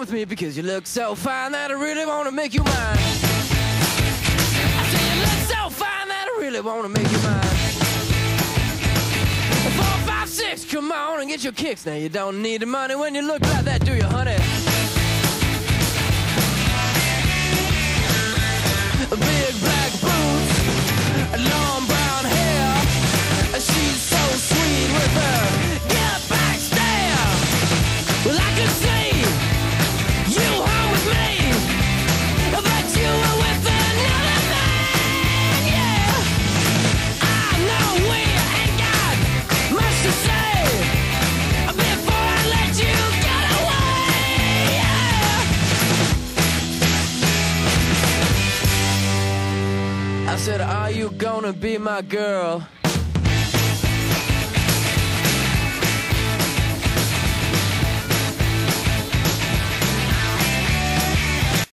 with me because you look so fine that I really wanna make you mine. I say you look so fine that I really wanna make you mine. 4, 5, 6, come on and get your kicks. Now you don't need the money when you look like that, do you, honey? Big black boots, long brown hair. She's so sweet with her get back stare. Well, I could see you home with me, but you were with another man, yeah. I know we ain't got much to say before I let you get away, yeah. I said, are you gonna be my girl?